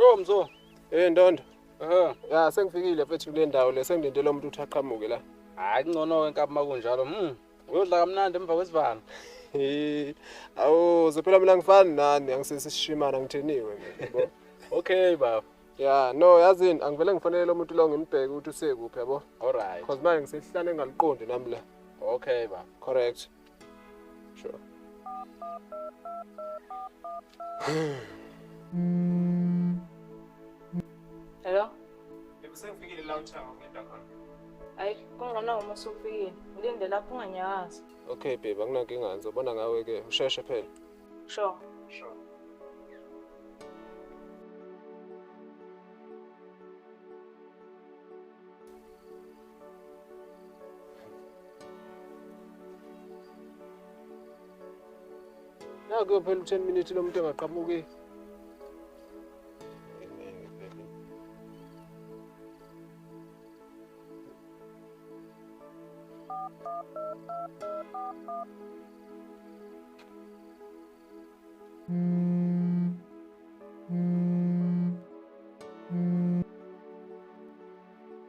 Sho mzo. Ndondo. Ya sengifikile mfethu kule ndawo le sengilindele umuntu uthi aqhamuke la. Hayi kungcono wenkabi makunjalo. Uyodla kamnandi emva kwesivalo. Awu phela mina ngifani nani angisesishimana ngitheniwe yabo. Okay baba. Ya no yazini angivele ngifonele umuntu lo ngimbheke ukuthi usekuphi yabo. Alright. Because manje ngisehlane ngaliqondi nami la. Okay baba. Correct. Sure. Hello? Sengifikile la uthanga ngenda khona. Hayi, kungcono uma usufikile. Ulinde lapho unganyakazi. Okay babe, akunankinga ngizobona ngawe ke. Usheshe phela. Sure. Sure. Naku phela 10 minutes lo muntu engaqhamuki.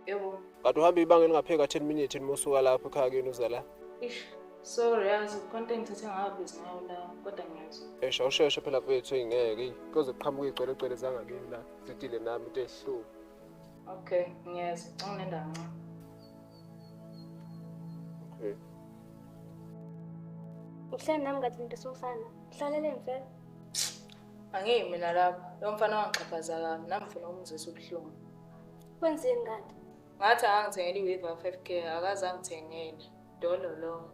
Yebo. Kanti uhamba ibanga elingapheka 10 minutes nimusuka lapho ekhaya kini uza la. Sorry, yazi content ngabizi ngayo la kodwa ngiyazwa. Shawusheshe phela mfethu ingeke kuze kuqhamuke igcwele zangakini la. Sitile nami into ehluko. Okay, ngiyazwa. Nginenda ngqa. Okay. Uhleli nami ngathi into somfana. Uhlalele mfela. Angiyimi mina lapha. Lo mfana wangixhaphaza kabi. Nami ngifuna ukumzisa ubuhlungu. Kwenzeni kanti? Ngathi angithengele iWiva 5K, akaze angithengele. Dolo lo.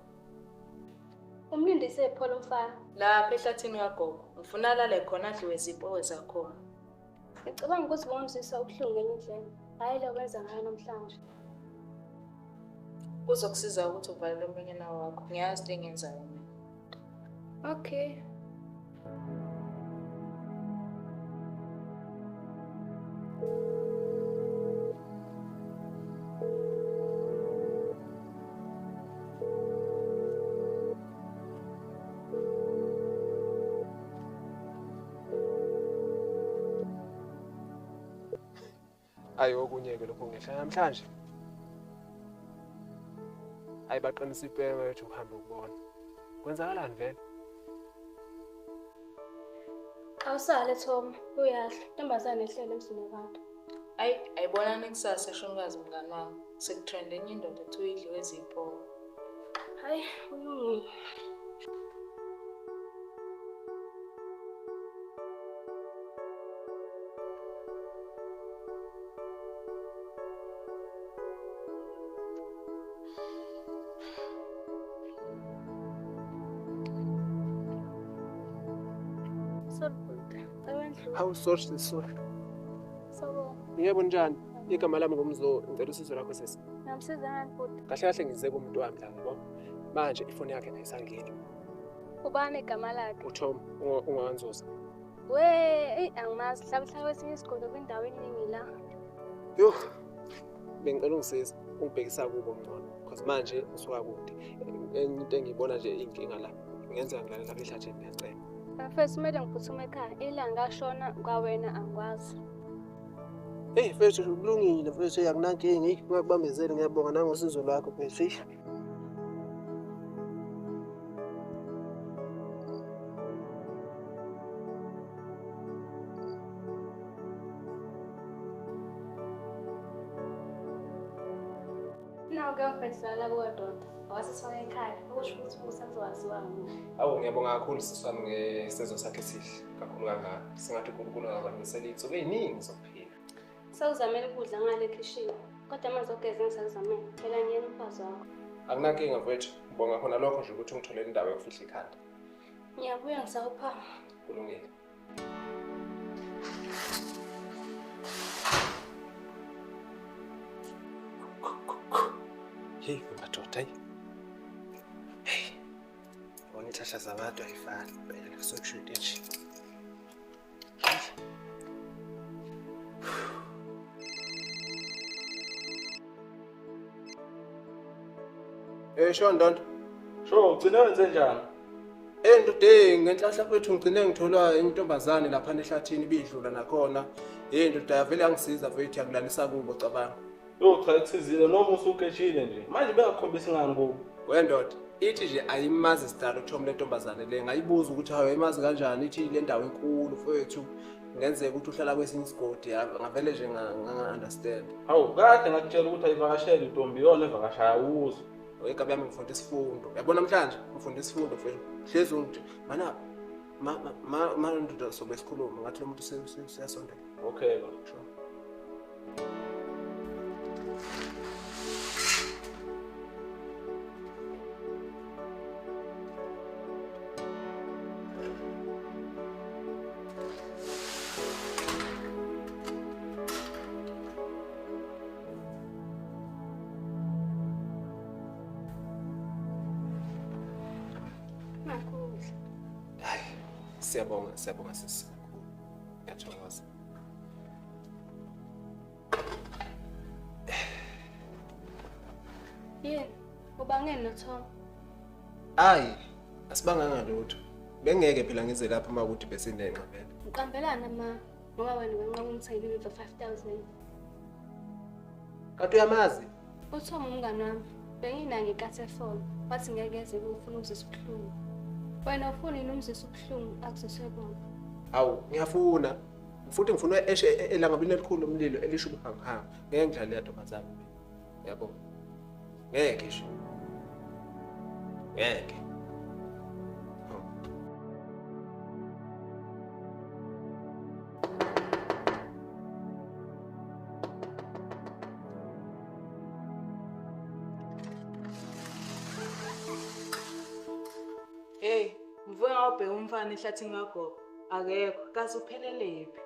Umlindise phola umfana. Lapha ehlathini kagogo. Ngifuna lale khona adliwe izipho zakhona. Ngicabanga ukuthi bomzisa ubuhlungu endlini. Hayi lo kwenza ngayo namhlanje. Kuzokusiza ukuthi uvalele umnyana wakho. Ngiyazi into engenzayo mina. Okay. Ayo okunye ke lokho ngehla namhlanje. Hayi baqinisa ipema wethu ukuhamba ukubona. Kwenzakalani vele? Awusale Tom, uyadla. Ntombazane ehlele emzini wabantu. Ayibonani kusasa shongazi mngani wami. Sekutrend enye indoda ethi uyidliwe izipho. Hayi, uyungile. How sorry sorry. So, Yebo njani? Igama lami ngumzo, ngicela usizo lakho sisi. ngamsiza ngani futhi? Kahle kahle ngize kumuntu wami la yabo. Manje ifoni yakhe ayisangeni. Ubani igama lakhe? uTom unganzoza. Angimazi, mhlawumbe kwesinye isigodi kwindawo eningi la. Yo. Bengicela ungisize, ungibhekisa kubo ngcono because manje usuka kude. Enye into engiyibona nje inkinga la. Ngenza ngilalela ehlathini ngiyacela. Mfethu kumele ngiphuthume ekhaya. Ilanga ashona kwawena angikwazi. Hey mfethu kulungile mfethu yakunankingi ungakubambezeli ngiyabonga nangosizo lwakho mfethu. Nawu-ke mfethu lala kuwadonda. Awasisifake ekhaya. Okusho ukuthi usazowaziwa mina. Awu ngiyabonga kakhulu sisami ngesezo sakhe esihle kakhulu kangaka. Singathi uNkulunkulu angabanisela iy'nsuku ey'ningi zokuphila. Sawuzamele ukudla ngale ekhishini. Kodwa amanzi ogeza ngisazamele. Phela ngiyena umfazi wakho. Akunankinga mfethu. Ngibonga khona lokho nje ukuthi ungitholele indawo yokufihla ikhanda. Ngiyabuya ngisawuphama. Kulungile. Hey, madoda hey. Bona ithahla zabantu ayifani. Phela kusokushuda nje. Sho Ndondo. Sho, ugcina wenze njani? ndoda ngenhlahla kwethu ngigcine ngithola intombazane lapha ehlathini bidlula nakhona. Ndoda yavele yangisiza mfethu yakulalisa kubo cabanga. Yo cha ekuthizile noma usukeshile nje. Manje bengakhombisa ingani kubo. Wendoda ithi nje ayimazi sidala uThom le ntombazane le ngayibuza ukuthi hayi imazi kanjani ithi le ndawo enkulu mfethu ngenzeka ukuthi uhlala kwesinye isigodi ngavele nje nga-understand. Hawu kade ngakutshela ukuthi ayivakashele intombi yona evakashaya uzo. Igaba yami ngifunda isifundo. Uyabona namhlanje ngifunda isifundo mfethu. Hlezi ungithi mana ndoda sobe sikhuluma ngathi lo muntu siyasondela. Okay bro. Sure. Siyabonga sisi. Ngiyathokoza. Yini? Ubangene noThom? Hayi, asibanganga lutho. Bengeke phela ngize lapha uma ukuthi bese nenqa phela. Uqambelana ngoba wena wenqa kumthengile for 5,000. Kanti uyamazi? uThom umngani wami benginayo ngenkathi efona wathi ngeke eze ukufuna ukuzisa ubuhlungu. Wena ufuna yini umzisa ubuhlungu akuziswe bona? Awu, ngiyafuna. Futhi ngifuna eshe elangabini elikhulu lomlilo elisho ubuhangahanga. Ngeke ngidlale le ntombazane. Yabo. Ngeke nje. Ngeke. Hey, mvuke ngawubheka umfana ehlathini kagogo. Akekho, kaze uphelelепhi?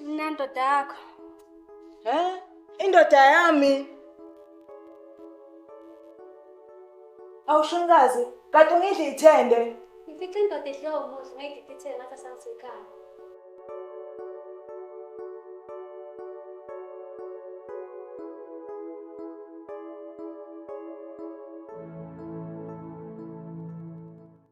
Nandoda yakho. Indoda yami. Awushungazi, kanti ungidla ithende. Ngifice indoda edliwa umuzi ngeke ngithethe ngathi asangisekhaya.